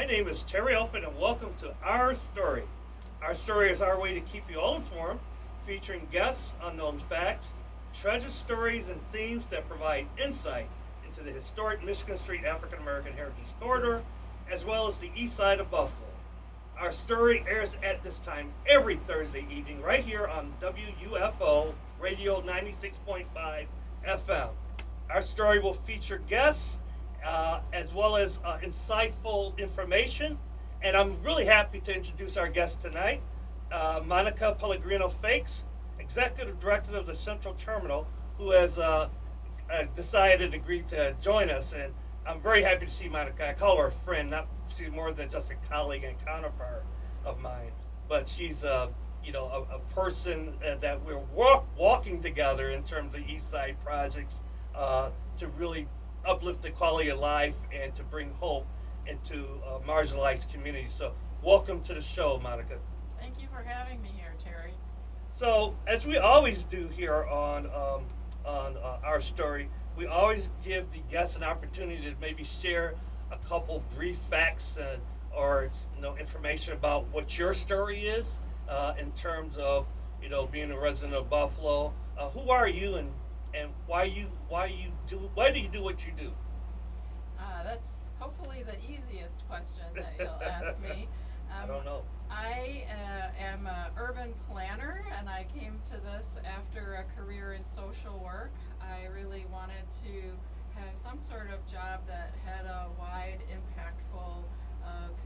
name is Terry Alford, and welcome to Our Story. Our Story is our way to keep you all informed, featuring guests, unknown facts, treasure stories, and themes that provide insight into the historic Michigan Street African American Heritage Corridor, as well as the east side of Buffalo. Our story airs at this time every Thursday evening right here on WUFO Radio 96.5 FM. Our story will feature guests as well as insightful information. And I'm really happy to introduce our guest tonight, Monica Pellegrino Faix, Executive Director of the Central Terminal, who has decided to agree to join us. And I'm very happy to see Monica. I call her a friend, not she's more than just a colleague and counterpart of mine, but she's a person that we're walking together in terms of East Side projects to really uplift the quality of life and to bring hope into marginalized communities. So welcome to the show, Monica. Thank you for having me here, Terry. So as we always do here on Our Story, we always give the guests an opportunity to maybe share a couple brief facts or information about what your story is in terms of being a resident of Buffalo. Who are you and why do you do what you do? That's hopefully the easiest question that you'll ask me. I don't know. I am an urban planner, and I came to this after a career in social work. I really wanted to have some sort of job that had a wide, impactful,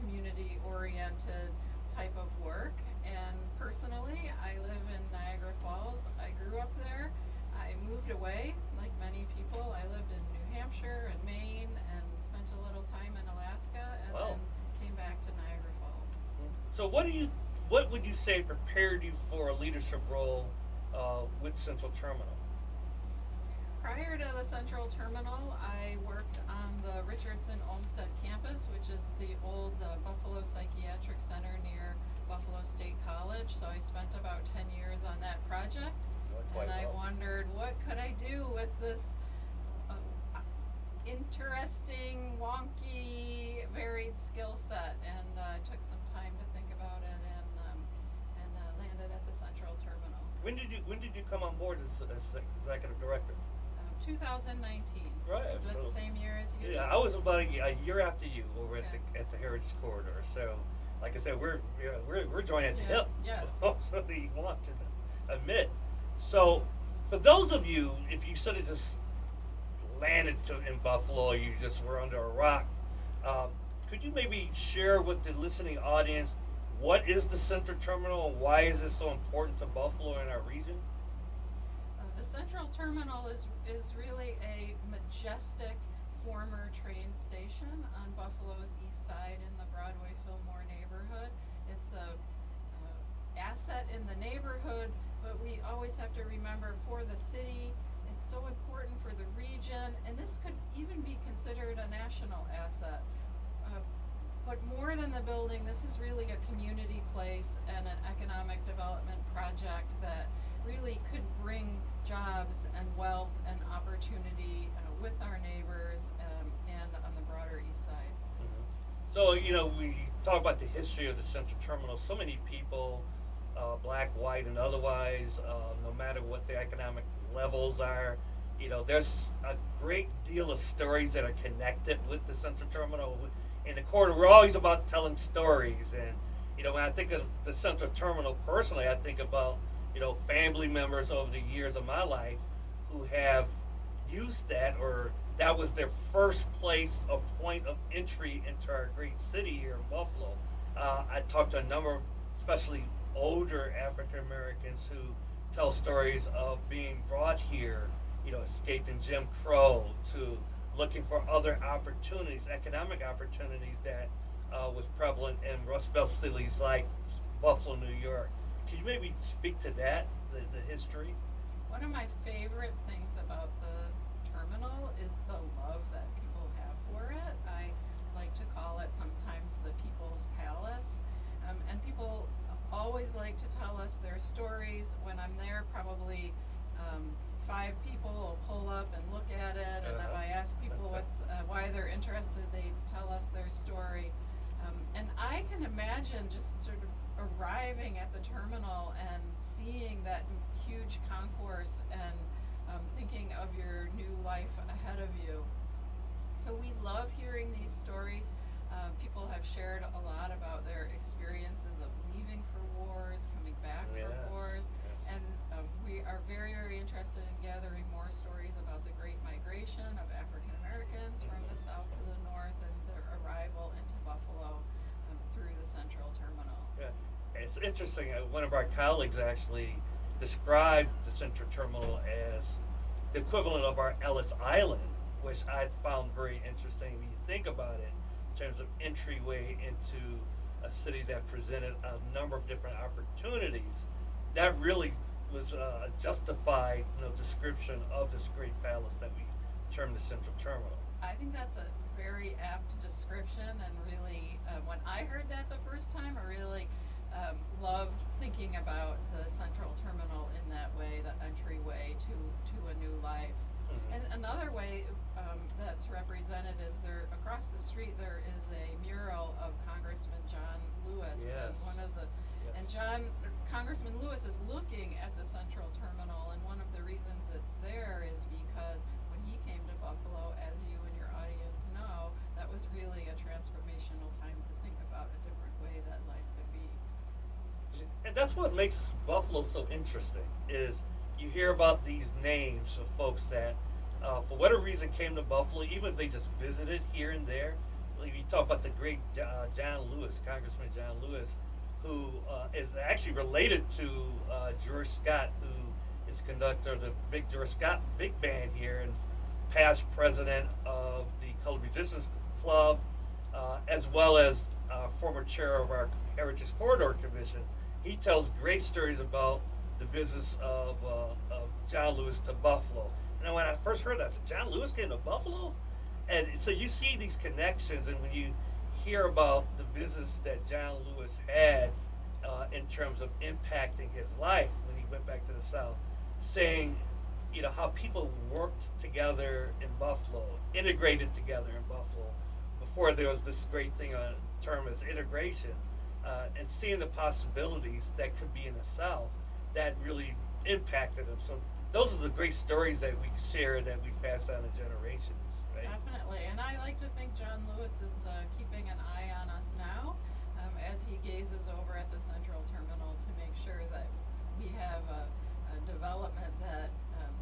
community-oriented type of work. And personally, I live in Niagara Falls. I grew up there. I moved away, like many people. I lived in New Hampshire and Maine and spent a little time in Alaska, and then came back to Niagara Falls. So what would you say prepared you for a leadership role with Central Terminal? Prior to the Central Terminal, I worked on the Richardson Olmsted campus, which is the old Buffalo Psychiatric Center near Buffalo State College. So I spent about 10 years on that project. And I wondered, what could I do with this interesting, wonky, varied skill set? And I took some time to think about it and landed at the Central Terminal. When did you come on board as executive director? 2019. Right. So the same year as you. Yeah, I was about a year after you over at the Heritage Corridor. So, like I said, we're joining at the hip. Yes. So you want to admit. So, for those of you, if you sort of just landed in Buffalo, you just were under a rock, could you maybe share with the listening audience what is the Central Terminal and why is it so important to Buffalo and our region? The Central Terminal is really a majestic former train station on Buffalo's east side in the Broadway-Fillmore neighborhood. It's a asset in the neighborhood, but we always have to remember for the city, it's so important for the region, and this could even be considered a national asset. But more than the building, this is really a community place and an economic development project that really could bring jobs and wealth and opportunity with our neighbors and on the broader east side. Mm-hmm. So, we talk about the history of the Central Terminal. So many people, black, white, and otherwise, no matter what the economic levels are, there's a great deal of stories that are connected with the Central Terminal. In the corridor, we're always about telling stories. And, when I think of the Central Terminal personally, I think about family members over the years of my life who have used that, or that was their first place, a point of entry into our great city here in Buffalo. I talked to a number, especially older African Americans, who tell stories of being brought here, escaping Jim Crow, to looking for other opportunities, economic opportunities that was prevalent in Rust Belt cities like Buffalo, New York. Can you maybe speak to that, the history? One of my favorite things about the terminal is the love that people have for it. I like to call it sometimes the People's Palace. And people always like to tell us their stories. When I'm there, probably 5 people will pull up and look at it, and if I ask people why they're interested, they tell us their story. And I can imagine just sort of arriving at the terminal and seeing that huge concourse and thinking of your new life ahead of you. So we love hearing these stories. People have shared a lot about their experiences of leaving for wars, coming back Yes, for wars, yes. and we are very, very interested in gathering more stories about the Great Migration of African Americans from the south to the north and their arrival into Buffalo through the Central Terminal. Yeah, it's interesting. One of our colleagues actually described the Central Terminal as the equivalent of our Ellis Island, which I found very interesting when you think about it in terms of entryway into a city that presented a number of different opportunities. That really was a justified, description of this great palace that we term the Central Terminal. I think that's a very apt description, and really, when I heard that the first time, I really loved thinking about the Central Terminal in that way, the entryway to a new life. Mhm. And another way that's represented is there across the street there is a mural of Congressman John Lewis. Yes. And one of the Yes. and Congressman Lewis is looking at the Central Terminal, and one of the reasons it's there is because when he came to Buffalo, as you and your audience know, that was really a transformational time to think about a different way that life could be. And that's what makes Buffalo so interesting is you hear about these names of folks that for whatever reason came to Buffalo, even if they just visited here and there. Like you talk about the great John Lewis, Congressman John Lewis, who is actually related to George Scott, who is conductor of the big George Scott big band here and past president of the Colored Musicians Club, as well as former chair of our Heritage Corridor Commission. He tells great stories about the business of John Lewis to Buffalo. And when I first heard that, I said, John Lewis came to Buffalo? And so you see these connections, and when you hear about the business that John Lewis had in terms of impacting his life when he went back to the South, saying, how people worked together in Buffalo, integrated together in Buffalo, before there was this great thing on term as integration, and seeing the possibilities that could be in the South, that really impacted him. So those are the great stories that we share that we pass down to generations, right? Definitely, and I like to think John Lewis is keeping an eye on us now as he gazes over at the Central Terminal to make sure that we have a development that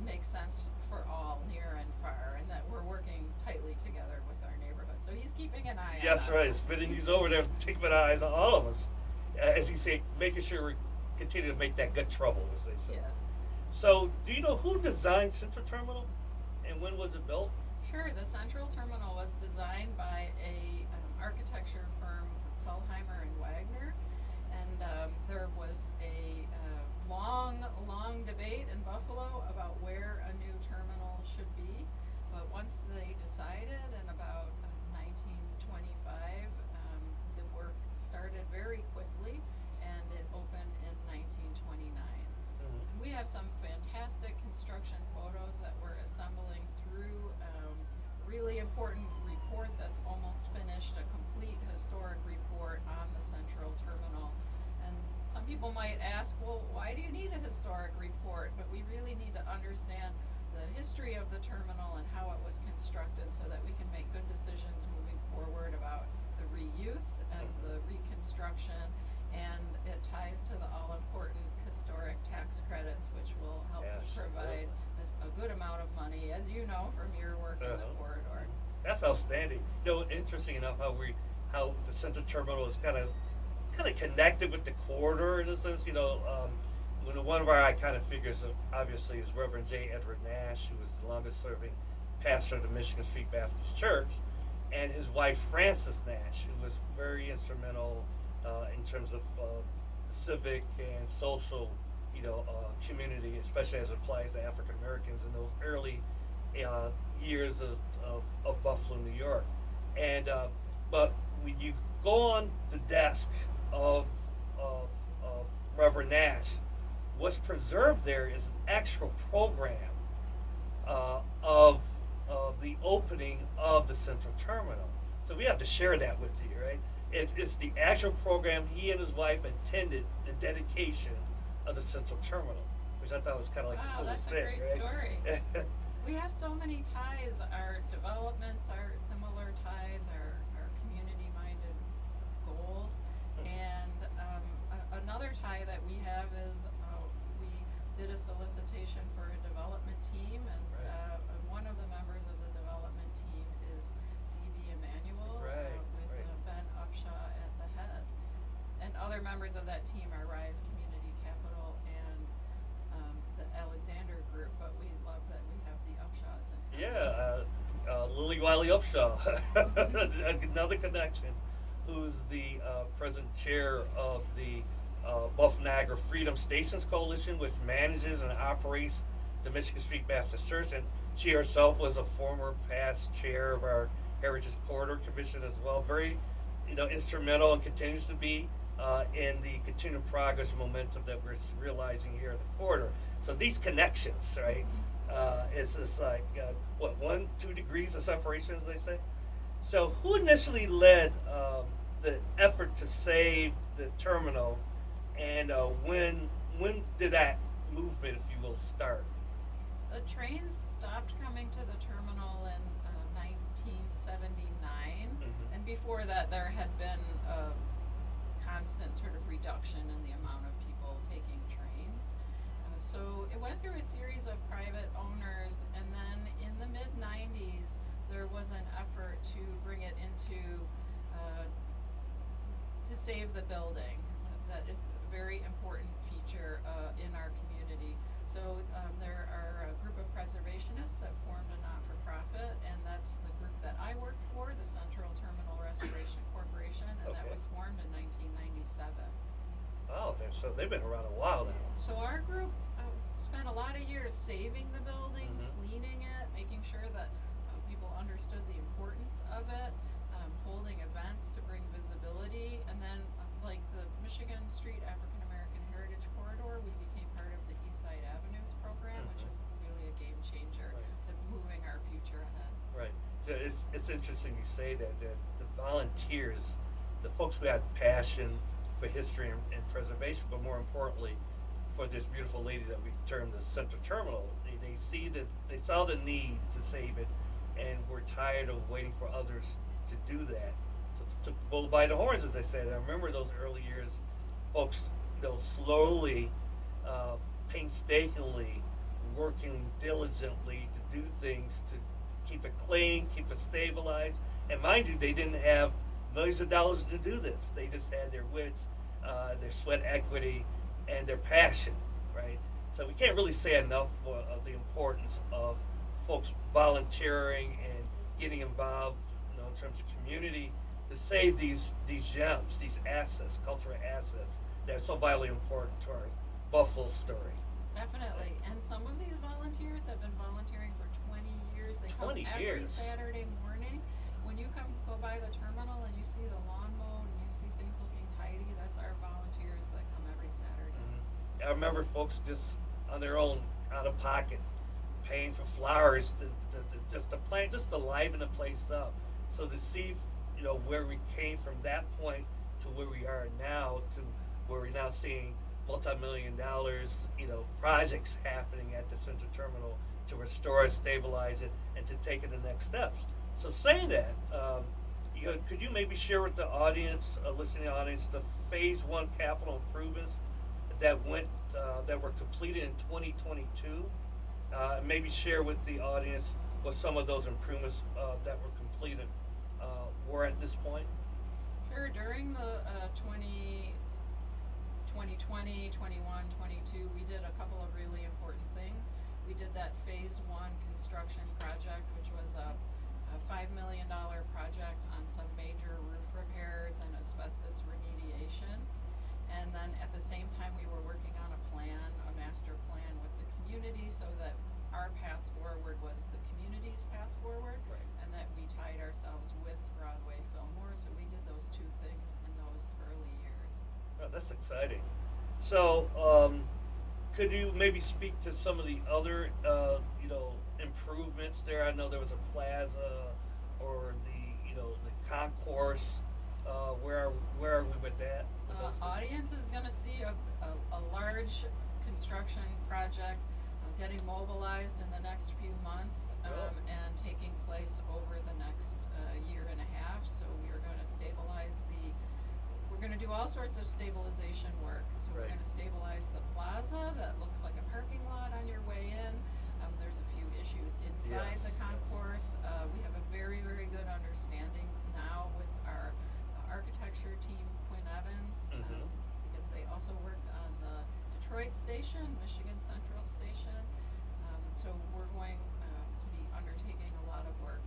makes sense for all, near and far, and that we're working tightly together with our neighborhood. So he's keeping an eye on us. Yes, right. He's over there taking an eye on all of us, as he say, making sure we continue to make that good trouble, as they say. Yes. So, do you know who designed Central Terminal, and when was it built? Sure. The Central Terminal was designed by a architecture firm, Feldheimer and Wagner, and there was a long debate in Buffalo about where a new terminal should be. But once they decided, in about 1925, the work started very quickly, and it opened in 1929. We have some fantastic construction photos that we're assembling through really important report that's almost finished, a complete historic report on the Central Terminal. And some people might ask, well, why do you need a historic report? But we really need to understand the history of the terminal and how it was constructed so that we can make good decisions moving forward about the reuse and the reconstruction. And it ties to the all-important historic tax credits, which will help to provide a good amount of money, as you know from your work in the corridor. That's outstanding. Interesting enough how the Central Terminal is kind of connected with the corridor in a sense. When one of our iconic figures, obviously, is Reverend J. Edward Nash, who was the longest-serving pastor of the Michigan Street Baptist Church, and his wife Frances Nash, who was very instrumental in terms of the civic and social, community, especially as it applies to African Americans in those early years of Buffalo, New York. And but when you go on the desk of Reverend Nash, what's preserved there is an actual program of the opening of the Central Terminal. So we have to share that with you, right? It's the actual program he and his wife attended the dedication of the Central Terminal, which I thought was kind of like Wow, the that's coolest a thing, great right? story. We have so many ties. Our developments are similar ties, our community-minded goals. And another tie that we have is we did a solicitation for a development team, and Right. one of the members of the development team is C.B. Emmanuel, Right, with right. Ben Upshaw at the head. And other members of that team are Rise Community Capital and the Alexander Group, but we love that we have the Upshaws in Yeah, Lily Wiley Upshaw, another connection, who's the present chair of the Buff Niagara Freedom Stations Coalition, which manages and operates the Michigan Street Baptist Church, and she herself was a former past chair of our Heritage Corridor Commission as well. Very, instrumental and continues to be in the continued progress and momentum that we're realizing here in the corridor. So these connections, right? It's just like what 1-2 degrees of separation, as they say. So who initially led the effort to save the terminal, and when did that movement, if you will, start? The trains stopped coming to the terminal in 1979, and before that there had been a constant sort of reduction in the amount of people taking trains. So it went through a series of private owners, and then in the mid-90s there was an effort to bring it into to save the building. That is a very important feature in our community. So there are a group of preservationists that formed a not-for-profit, and that's the group that I work for, the Central Terminal Restoration Corporation, and that Okay. was formed in 1997. Oh, so they've been around a while now. So our group spent a lot of years saving the building, Mhm. cleaning it, making sure that people understood the importance of it, holding events to bring visibility, and then like the Michigan Street African American Heritage Corridor, we became part of the East Side Avenues program, which is really a game changer to moving our future ahead. Right. So it's interesting you say that the volunteers, the folks who have passion for history and preservation, but more importantly, for this beautiful lady that we termed the Central Terminal, they saw the need to save it, and we're tired of waiting for others to do that. So took the bull by the horns, as they said. I remember those early years, folks, slowly, painstakingly, working diligently to do things to keep it clean, keep it stabilized. And mind you, they didn't have millions of dollars to do this. They just had their wits, their sweat equity, and their passion, right? So we can't really say enough of the importance of folks volunteering and getting involved, in terms of community, to save these gems, these assets, cultural assets that are so vitally important to our Buffalo story. Definitely, and some of these volunteers have been volunteering for 20 years. They come 20 every years. Saturday morning. When you go by the terminal and you see the lawn mowed and you see things looking tidy, that's our volunteers that come every Saturday. I remember folks just on their own, out of pocket, paying for flowers just to plant, just to liven the place up. So to see, where we came from that point to where we are now, to where we're now seeing multi-million dollars, projects happening at the Central Terminal to restore it, stabilize it, and to take it the next steps. So saying that, could you maybe share with the audience, listening audience, the Phase 1 capital improvements that were completed in 2022? Maybe share with the audience what some of those improvements that were completed were at this point. Sure, during the 2020, 21, 22, we did a couple of really important things. We did that Phase 1 construction project, which was a $5 million project on some major roof repairs and asbestos remediation. And then at the same time, we were working on a master plan with the community, so that our path forward was the community's path forward, Right. and that we tied ourselves with Broadway Fillmore. So we did those two things in those early years. Oh, that's exciting. So, could you maybe speak to some of the other, improvements there? I know there was a plaza, or the concourse. Where are that? with those things? Audience is going to see a large construction project getting mobilized in the next few months Cool. and taking place over the next year and a half. So we are going to we're going to do all sorts of stabilization work. So we're Right. going to stabilize the plaza that looks like a parking lot on your way in. There's a few issues inside Yes, the yes. concourse. We have a very, very good understanding now with our architecture team, Quinn Evans, Mhm. because they also worked on the Detroit station, Michigan Central station. So we're going to be undertaking a lot of work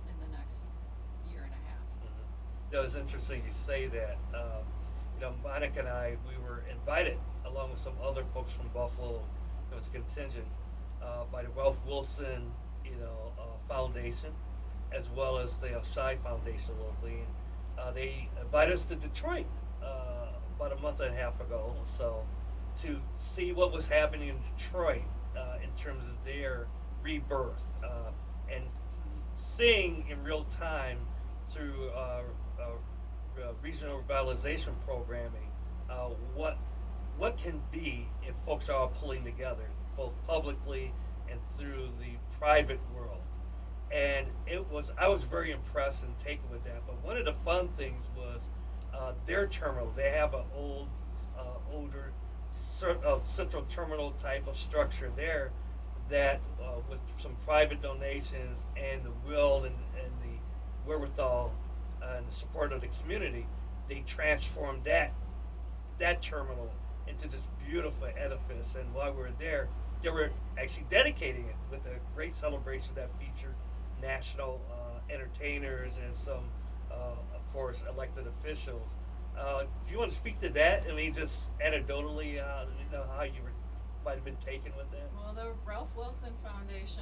in the next year and a half. You know, it's interesting you say that. Monica and I, we were invited along with some other folks from Buffalo. It was a contingent by the Ralph Wilson, Foundation, as well as the Osai Foundation locally. And, they invited us to Detroit about a month and a half ago, so to see what was happening in Detroit in terms of their rebirth and seeing in real time through regional revitalization programming what can be if folks are all pulling together, both publicly and through the private world. And I was very impressed and taken with that. But one of the fun things was their terminal. They have an older central terminal type of structure there that with some private donations and the will and the wherewithal and the support of the community, they transformed that terminal into this beautiful edifice. And while we were there, they were actually dedicating it with a great celebration that featured national entertainers and some, of course, elected officials. Do you want to speak to that? I mean, just anecdotally, how you might have been taken with that? Well, the Ralph Wilson Foundation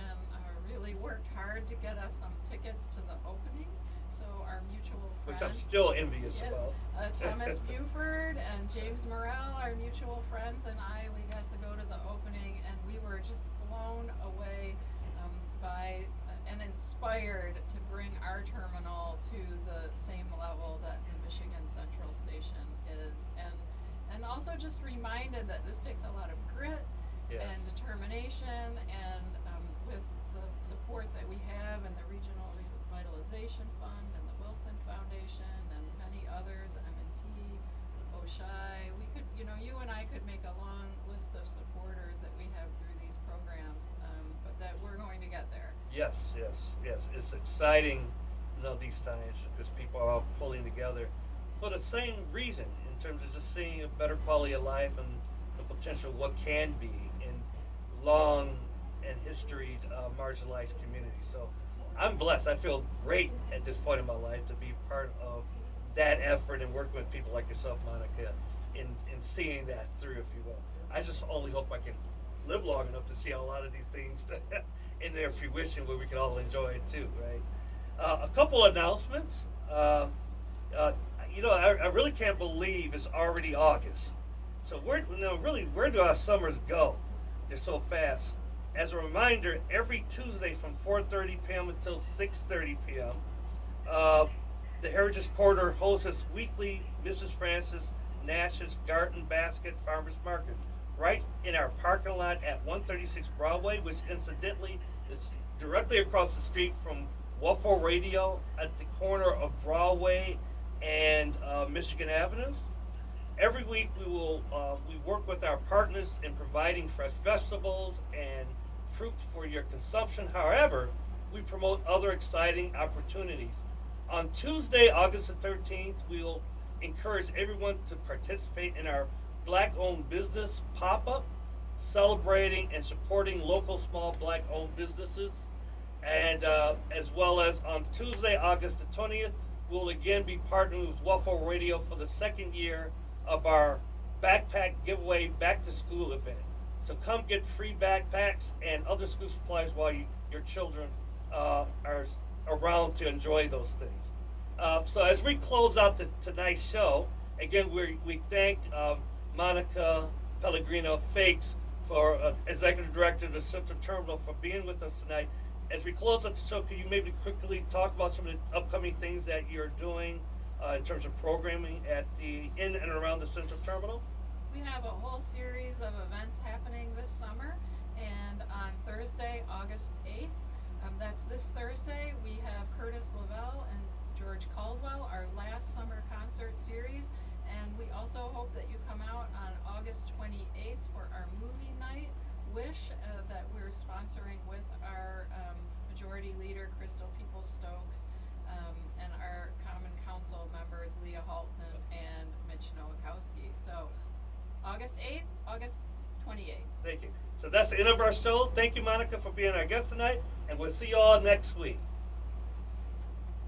really worked hard to get us some tickets to the opening. So our mutual friend, Which I'm still envious yes, about. Thomas Buford and James Morrell, our mutual friends, and we got to go to the opening, and we were just blown away by and inspired to bring our terminal to the same level that the Michigan Central Station is, and also just reminded that this takes a lot of grit Yes. and determination, and with the support that we have and the Regional Revitalization Fund and the Wilson Foundation and many others, M&T, OSHI, we could, you and I could make a long list of supporters that we have through these programs, but that we're going to get there. Yes. It's exciting, these times because people are all pulling together for the same reason in terms of just seeing a better quality of life and the potential of what can be in long and historied marginalized communities. So I'm blessed. I feel great at this point in my life to be part of that effort and working with people like yourself, Monica, in seeing that through, if you will. I just only hope I can live long enough to see a lot of these things in their fruition where we can all enjoy it too, right? A couple announcements. I really can't believe it's already August. So where do our summers go? They're so fast. As a reminder, every Tuesday from 4:30 p.m. until 6:30 p.m., the Heritage Corridor hosts its weekly Mrs. Francis Nash's Garden Basket Farmers Market right in our parking lot at 136 Broadway, which incidentally is directly across the street from Waffle Radio at the corner of Broadway and Michigan Avenues. Every week we work with our partners in providing fresh vegetables and fruits for your consumption. However, we promote other exciting opportunities. On Tuesday, August the 13th, we'll encourage everyone to participate in our Black-owned business pop-up, celebrating and supporting local small Black-owned businesses. And as well as on Tuesday, August the 20th, we'll again be partnering with Waffle Radio for the second year of our backpack giveaway back to school event. So come get free backpacks and other school supplies while your children are around to enjoy those things. So as we close out tonight's show, again, we thank Monica Pellegrino Faix, for Executive Director of the Central Terminal, for being with us tonight. As we close out the show, could you maybe quickly talk about some of the upcoming things that you're doing in terms of programming at in and around the Central Terminal? We have a whole series of events happening this summer, and on Thursday, August 8th, that's this Thursday, we have Curtis Lavelle and George Caldwell, our last summer concert series, and we also hope that you come out on August 28th for our movie night, Wish, that we're sponsoring with our majority leader, Crystal Peoples-Stokes, and our Common Council members, Leah Halton and Mitch Nowakowski. So, August 8th, August 28th. Thank you. So that's the end of our show. Thank you, Monica, for being our guest tonight, and we'll see you all next week.